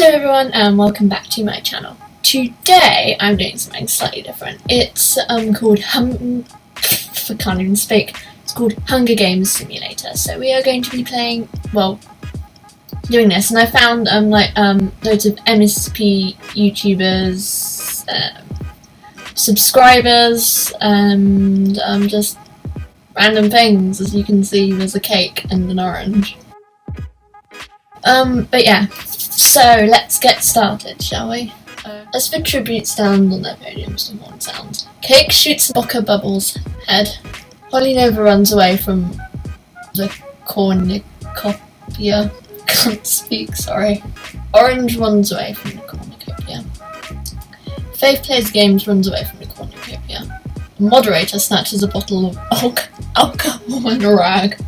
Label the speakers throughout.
Speaker 1: Hello everyone and welcome back to my channel. Today I'm doing something slightly different. It's called It's called Hunger Games Simulator. So we are going to be playing, doing this, and I found loads of MSP YouTubers, subscribers, and just random things. As you can see, there's a cake and an orange. But yeah. So let's get started, shall we? As the tributes stand on their podiums to horn sounds, Cake shoots Bocca Bubble's head. Polynova runs away from the cornucopia. Can't speak, sorry. Orange runs away from the cornucopia. Faith Plays Games runs away from the cornucopia. The moderator snatches a bottle of alcohol and a rag.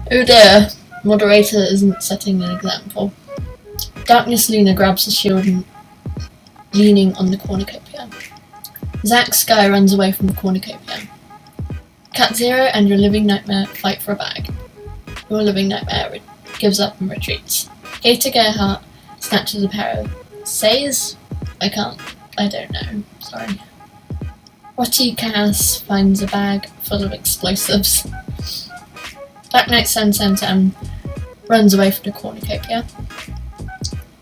Speaker 1: Oh dear, moderator isn't setting an example. Darkness Luna grabs the shield and leaning on the cornucopia. Zack Sky runs away from the cornucopia. Cat Zero and Your Living Nightmare fight for a bag. Your Living Nightmare gives up and retreats. Gator Gerhardt snatches a pair of says? I don't know, sorry. Rotty Cass finds a bag full of explosives. Black Knight Sam runs away from the cornucopia.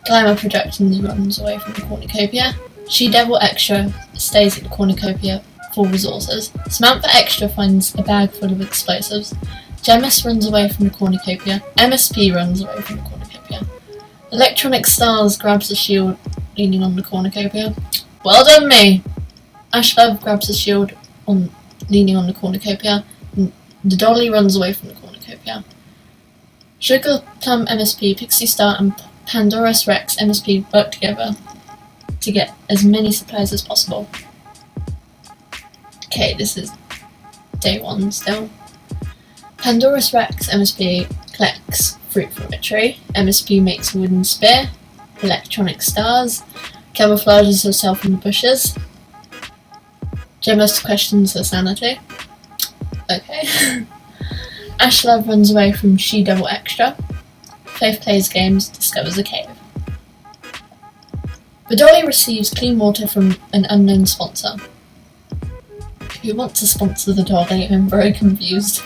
Speaker 1: Glamour Productions runs away from the cornucopia. She Devil Extra stays at the cornucopia for resources. Samantha Extra finds a bag full of explosives. Gemis runs away from the cornucopia. MSP runs away from the cornucopia. Electronic Stars grabs the shield leaning on the cornucopia. Well done me! Ashlove grabs the shield leaning on the cornucopia. The Dolly runs away from the cornucopia. Sugar Plum MSP, Pixie Star and Pandora's Rex MSP work together to get as many supplies as possible. Okay, this is day one still. Pandora's Rex MSP collects fruit from a tree. MSP makes a wooden spear. Electronic Stars camouflages herself in the bushes. Gemma questions her sanity. Okay. Ashlove runs away from She Devil Extra. Faith Plays Games discovers a cave. The Dolly receives clean water from an unknown sponsor. Who wants to sponsor the Dolly? I'm very confused.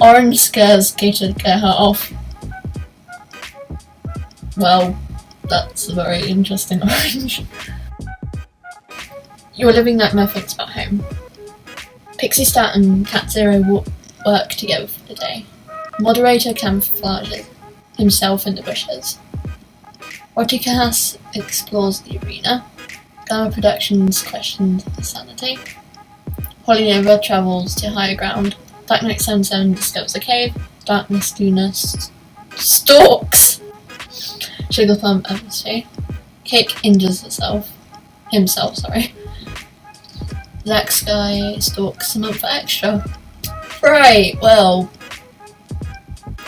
Speaker 1: Orange scares Gator Gerhardt off. Well, that's a very interesting orange. Your Living Nightmare thinks about home. Pixie Star and Cat Zero work together for the day. Moderator camouflages himself in the bushes. Roticas explores the arena. Glamour Productions questions his sanity. Polynova travels to higher ground. Black Knight 77 discovers a cave. Darkness Luna stalks Sugar Plum MSP. Cake injures himself. Zack Sky stalks Samantha Extra. Right, well,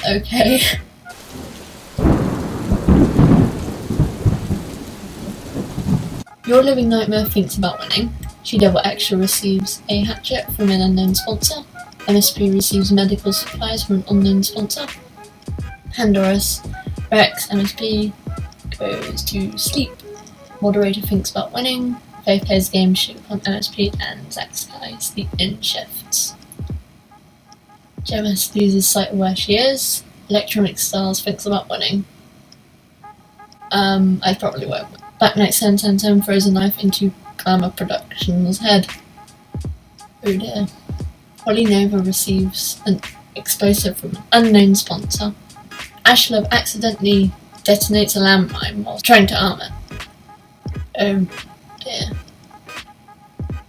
Speaker 1: okay. Your Living Nightmare thinks about winning. She Devil Extra receives a hatchet from an unknown sponsor. MSP receives medical supplies from an unknown sponsor. Pandora's Rex MSP goes to sleep. Moderator thinks about winning. Faith Plays Games, Sugar Plum MSP and Zack Sky sleep in shifts. Gemis loses sight of where she is. Electronic Stars thinks about winning. I probably won't. Black Knight 7 throws a knife into Glamour Productions' head. Oh dear. Polynova receives an explosive from an unknown sponsor. Ashlove accidentally detonates a landmine while trying to arm it. Oh dear.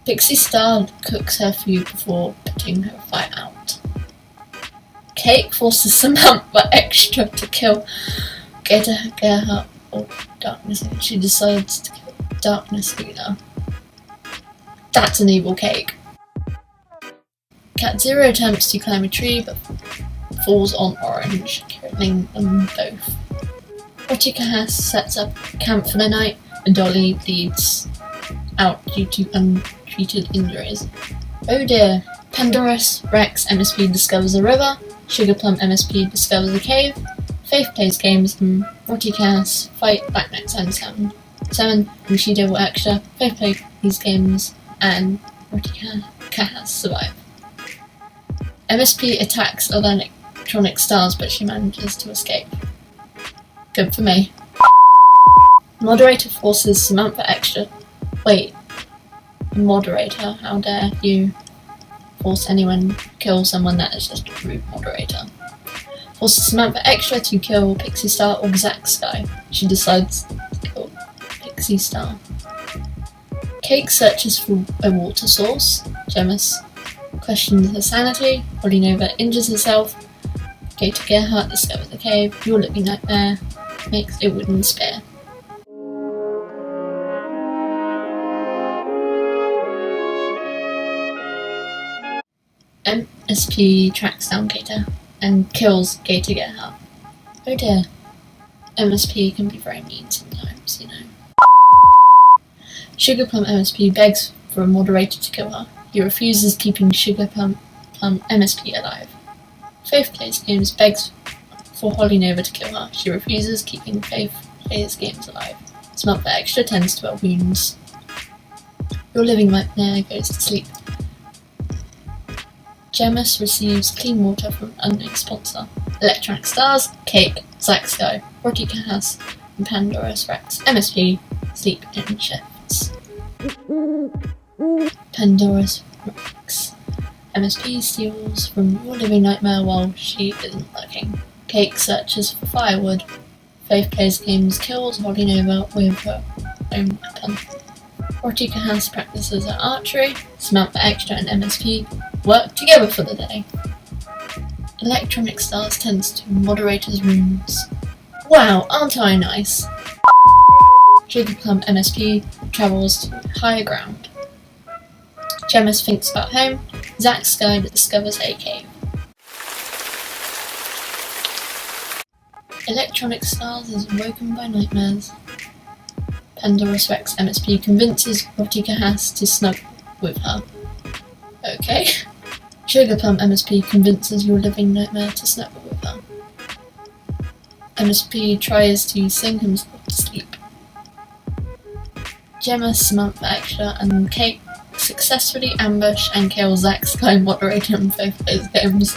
Speaker 1: Pixie Star cooks her food before putting her fight out. Cake forces Samantha Extra to kill Gator Gerhardt or Darkness Luna. She decides to kill Darkness Luna. That's an evil Cake. Cat Zero attempts to climb a tree but falls on Orange, killing them both. Rotica sets up camp for the night and Dolly bleeds out due to untreated injuries. Oh dear. Pandora's Rex MSP discovers a river. Sugar Plum MSP discovers a cave. Faith plays games and Morty Chaos fight Black Knight 777 and She Devil Extra. Faith play these games and Morty Chaos survive. MSP attacks other electronic stars but she manages to escape. Good for me. Moderator forces Samantha Extra. Wait. Moderator, how dare you force anyone to kill someone? That is just a rude moderator. Forces Samantha Extra to kill Pixie Star or Zack Sky. She decides to kill Pixie Star. Cake searches for a water source. Gemma questions her sanity. Polinova injures herself. Gator Gerhardt discovers the cave. Your Living Nightmare makes a wooden spear. MSP tracks down Gator and kills Gator Gerhardt. Oh dear. MSP can be very mean sometimes, you know. Sugar Plum MSP begs for a moderator to kill her. He refuses, keeping Sugar Plum MSP alive. Faith plays games, begs for Holly Nova to kill her. She refuses, keeping Faith plays games alive. Samantha Extra tends to her wounds. Your Living Nightmare goes to sleep. Gemma receives clean water from an unknown sponsor. Electronic Stars, Cake, Zack Sky, Rocky Chaos, and Pandora's Rex MSP sleep in shifts. Pandora's Rex MSP steals from Your Living Nightmare while she isn't looking. Cake searches for firewood. Faith plays games, kills Holly Nova with her own weapon. Rocky Chaos practices her archery. Samantha Extra and MSP work together for the day. Electronic Stars tends to moderators' rooms. Wow, aren't I nice? Sugar Plum MSP travels to higher ground. Gemma thinks about home. Zack Sky discovers a cave. Electronic Stars is awoken by nightmares. Pandora's Rex MSP convinces Rocky Chaos to snuggle with her. Okay. Sugar Plum MSP convinces Your Living Nightmare to snuggle with her. MSP tries to sing himself to sleep. Gemma, Samantha Extra, and Cake successfully ambush and kill Zack Sky, moderator in both those games.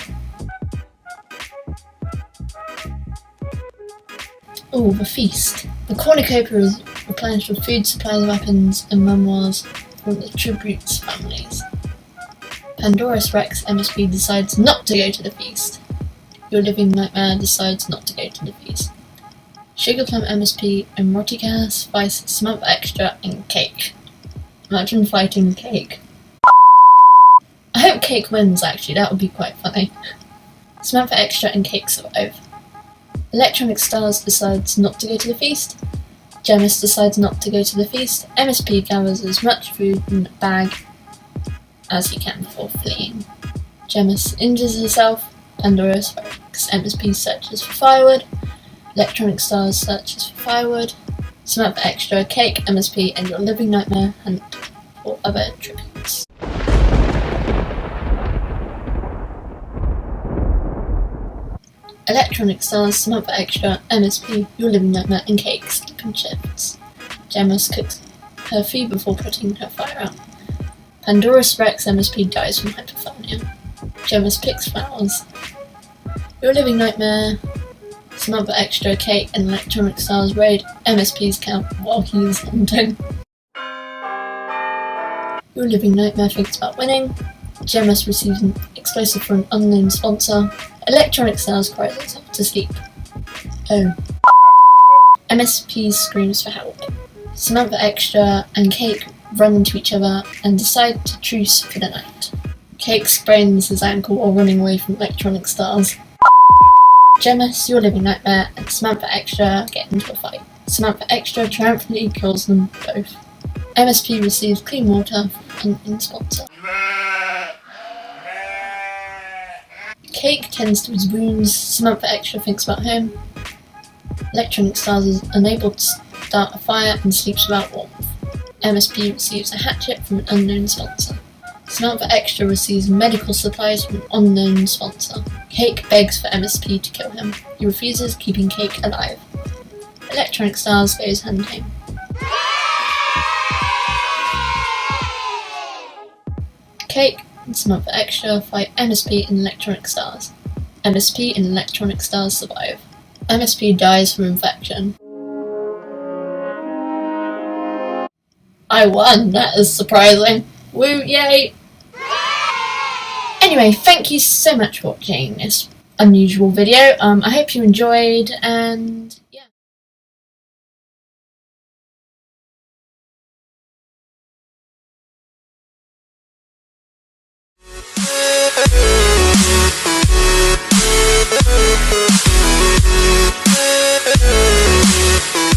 Speaker 1: Oh, the feast. The cornucopia is replenished with food, supplies, weapons, and memoirs from the tributes families. Pandora's Rex MSP decides not to go to the feast. Your Living Nightmare decides not to go to the feast. Sugar Plum MSP and Rocky Chaos fight Samantha Extra and Cake. Imagine fighting Cake. I hope Cake wins, actually, that would be quite funny. Samantha Extra and Cake survive. Electronic Stars decides not to go to the feast. Gemma decides not to go to the feast. MSP gathers as much food in a bag as he can before fleeing. Gemma injures herself. Pandora's Rex MSP searches for firewood. Electronic Stars searches for firewood. Samantha Extra, Cake, MSP, and Your Living Nightmare hunt for other tributes. Electronic Stars, Samantha Extra, MSP, Your Living Nightmare, and Cake sleep in shifts. Gemma cooks her food before putting her fire out. Pandora's Rex MSP dies from hypothermia. Gemma picks flowers. Your Living Nightmare, Samantha Extra, Cake, and Electronic Stars raid MSP's camp while he is hunting. Your Living Nightmare thinks about winning. Gemma receives an explosive from an unknown sponsor. Electronic Stars cries herself to sleep. Oh. MSP screams for help. Samantha Extra and Cake run into each other and decide to truce for the night. Cake sprains his ankle while running away from Electronic Stars. Gemma, Your Living Nightmare, and Samantha Extra get into a fight. Samantha Extra triumphantly kills them both. MSP receives clean water from an unknown sponsor. Cake tends to his wounds. Samantha Extra thinks about home. Electronic Stars is unable to start a fire and sleeps without warmth. MSP receives a hatchet from an unknown sponsor. Samantha Extra receives medical supplies from an unknown sponsor. Cake begs for MSP to kill him. He He refuses, keeping Cake alive. Electronic Stars goes hunting. Cake and Samantha Extra fight MSP and Electronic Stars. MSP and Electronic Stars survive. MSP dies from infection. I won, that is surprising. Woo, yay! Anyway, thank you so much for watching this unusual video. I hope you enjoyed, and